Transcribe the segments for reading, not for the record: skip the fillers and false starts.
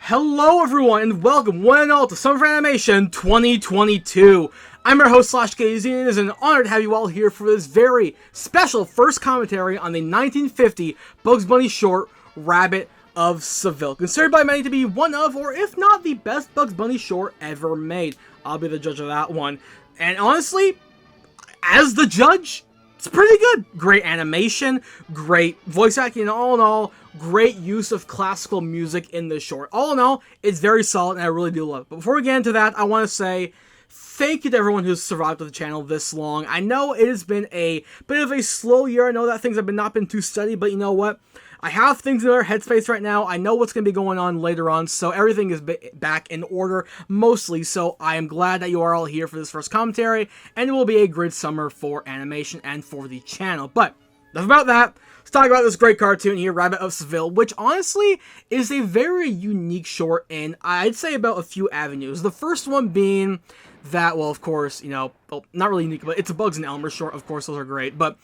Hello everyone and welcome one and all to Summer of Animation 2022. I'm your host /KZ and it is an honor to have you all here for this very special first commentary on the 1950 Bugs Bunny short, Rabbit of Seville. Considered by many to be one of, or if not the best Bugs Bunny short ever made. I'll be the judge of that one. And honestly, as the judge, it's pretty good. Great animation, great voice acting, and all in all, great use of classical music in this short. All in all, it's very solid, and I really do love it. But before we get into that, I want to say thank you to everyone who's survived with the channel this long. I know it has been a bit of a slow year. I know that things have not been too steady, but you know what? I have things in our headspace right now. I know what's going to be going on later on, so everything is back in order, mostly. So I am glad that you are all here for this first commentary, and it will be a great summer for animation and for the channel. But enough about that. Let's talk about this great cartoon here, Rabbit of Seville, which honestly is a very unique short in, I'd say, about a few avenues. The first one being that, well, of course, you know, well, not really unique, but it's a Bugs and Elmer short. Of course, those are great. But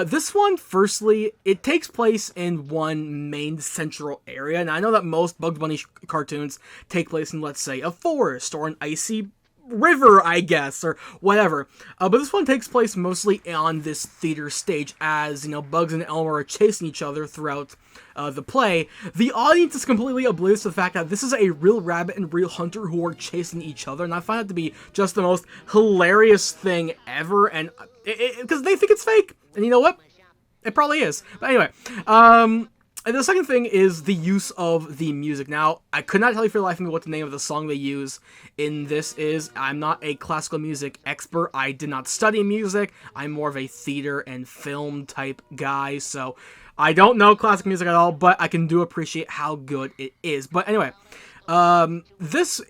this one, firstly, it takes place in one main central area. And I know that most Bugs Bunny cartoons take place in, let's say, a forest or an icy river, I guess, or whatever. But this one takes place mostly on this theater stage as, you know, Bugs and Elmer are chasing each other throughout the play. The audience is completely oblivious to the fact that this is a real rabbit and real hunter who are chasing each other, and I find it to be just the most hilarious thing ever, and because they think it's fake, and you know what? It probably is. But anyway, and the second thing is the use of the music. Now, I could not tell you for the life of me what the name of the song they use in this is. I'm not a classical music expert. I did not study music. I'm more of a theater and film type guy, so I don't know classical music at all, but I can do appreciate how good it is. But anyway, this,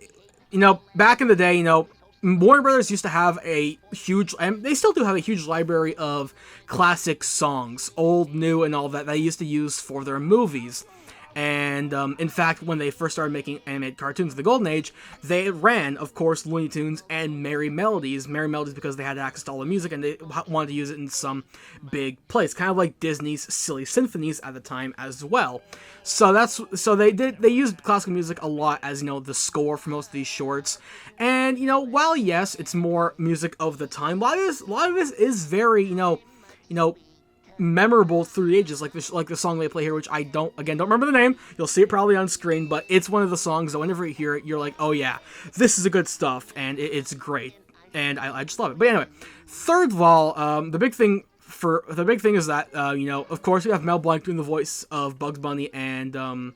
you know, back in the day, you know, Warner Brothers used to have a huge, and they still do have a huge library of classic songs, old, new, and all that they used to use for their movies. And in fact, when they first started making animated cartoons in the Golden Age, they ran, of course, Looney Tunes and Merry Melodies. Merry Melodies because they had access to all the music and they wanted to use it in some big place, kind of like Disney's Silly Symphonies at the time as well. So they used classical music a lot as, you know, the score for most of these shorts. And, you know, while yes, it's more music of the time, a lot of this is very, you know, memorable through the ages, like the song they play here, which I don't remember the name. You'll see it probably on screen, but it's one of the songs that whenever you hear it, you're like, oh yeah, this is a good stuff, and it's great, and I just love it. But anyway, third of all, the big thing is that you know, of course, we have Mel Blanc doing the voice of Bugs Bunny and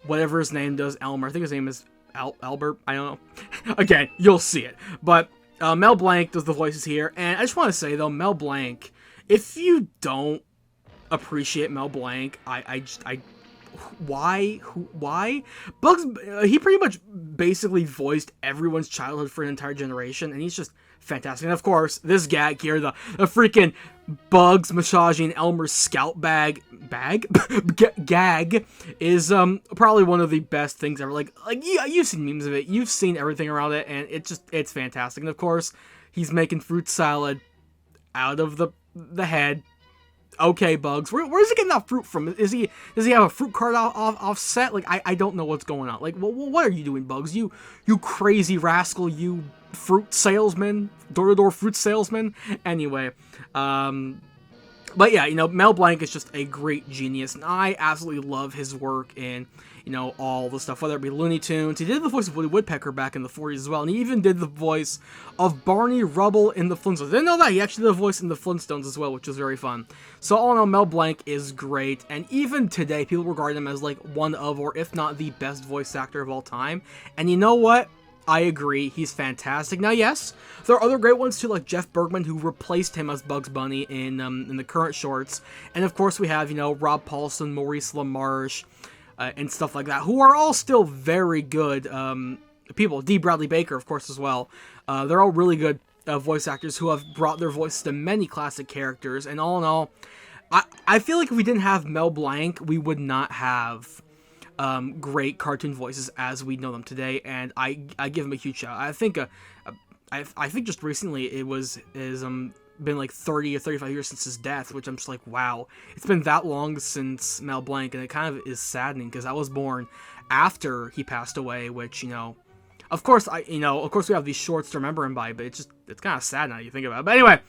whatever his name does, Elmer. I think his name is Albert. I don't know. Again, you'll see it, but Mel Blanc does the voices here, and I just want to say though, Mel Blanc, if you don't appreciate Mel Blanc, why? Bugs, he pretty much basically voiced everyone's childhood for an entire generation, and he's just fantastic. And of course, this gag here, the freaking Bugs massaging Elmer's scalp gag is probably one of the best things ever. Like yeah, you've seen memes of it, you've seen everything around it, and it's fantastic. And of course, he's making fruit salad out of the head. Okay, Bugs, where's he getting that fruit from? Does he have a fruit cart offset? Like, I don't know what's going on. Like, what are you doing, Bugs? You crazy rascal, you fruit salesman, door-to-door fruit salesman. Anyway, but yeah, you know, Mel Blanc is just a great genius, and I absolutely love his work in, you know, all the stuff, whether it be Looney Tunes. He did the voice of Woody Woodpecker back in the 40s as well, and he even did the voice of Barney Rubble in the Flintstones. Didn't know that. He actually did the voice in the Flintstones as well, which was very fun. So all in all, Mel Blanc is great, and even today, people regard him as like one of, or if not the best voice actor of all time. And you know what? I agree, he's fantastic. Now, yes, there are other great ones too, like Jeff Bergman, who replaced him as Bugs Bunny in the current shorts. And of course, we have, you know, Rob Paulson, Maurice LaMarche, and stuff like that, who are all still very good people. D. Bradley Baker, of course, as well. They're all really good voice actors who have brought their voices to many classic characters. And all in all, I feel like if we didn't have Mel Blanc, we would not have great cartoon voices as we know them today, and I give him a huge shout. I think just recently it was been like 30 or 35 years since his death, which I'm just like, wow, it's been that long since Mel Blanc, and it kind of is saddening because I was born after he passed away, which, you know, of course we have these shorts to remember him by, but it's kind of sad now you think about it. But anyway,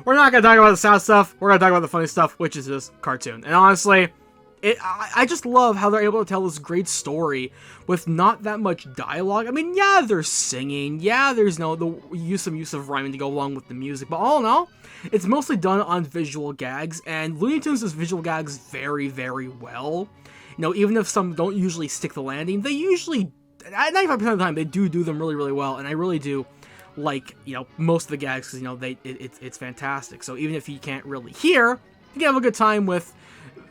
we're not gonna talk about the sad stuff. We're gonna talk about the funny stuff, which is this cartoon. And honestly, I just love how they're able to tell this great story with not that much dialogue. I mean, yeah, there's singing, yeah, there's the use of rhyming to go along with the music, but all in all, it's mostly done on visual gags, and Looney Tunes does visual gags very, very well. You know, even if some don't usually stick the landing, they usually, at 95% of the time, they do them really, really well, and I really do like, you know, most of the gags, because, you know, it's fantastic. So even if you can't really hear, you can have a good time with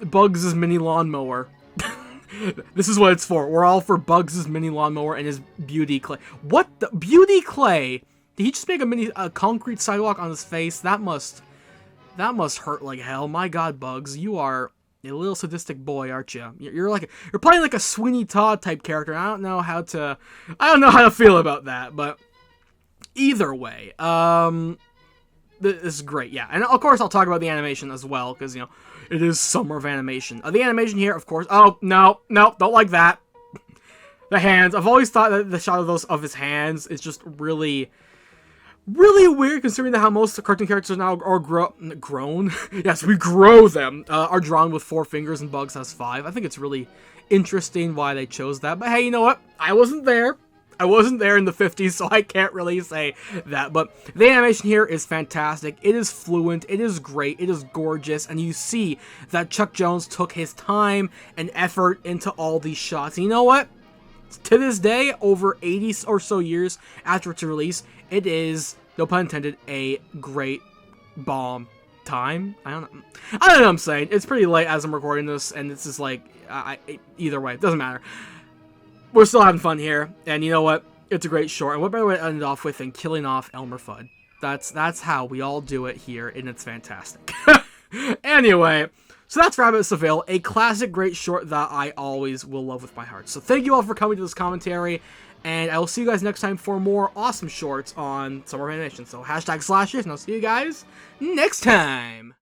Bugs' mini lawnmower. This is what it's for. We're all for Bugs' mini lawnmower and his beauty clay. What the? Beauty clay? Did he just make a concrete sidewalk on his face? That must hurt like hell. My God, Bugs, you are a little sadistic boy, aren't you? You're playing like a Sweeney Todd type character. I don't know how to feel about that, but either way, this is great, yeah. And of course, I'll talk about the animation as well, because, you know, it is summer of animation. The animation here, of course. Oh, no, don't like that. The hands. I've always thought that the shot of his hands is just really, really weird, considering how most of the cartoon characters now are grown. Yes, we grow them. Are drawn with 4 fingers, and Bugs has 5. I think it's really interesting why they chose that. But hey, you know what? I wasn't there. I wasn't there in the 50s, so I can't really say that, but the animation here is fantastic. It is fluent, it is great, it is gorgeous, and you see that Chuck Jones took his time and effort into all these shots. And you know what? To this day, over 80 or so years after its release, it is, no pun intended, a great bomb time. I don't know what I'm saying. It's pretty late as I'm recording this, and this is like, either way, it doesn't matter. We're still having fun here, and you know what? It's a great short, and what better way to end it off with than killing off Elmer Fudd? That's how we all do it here, and it's fantastic. Anyway, so that's Rabbit Seville, a classic great short that I always will love with my heart. So thank you all for coming to this commentary, and I will see you guys next time for more awesome shorts on Summer of Animation. So #/years, and I'll see you guys next time!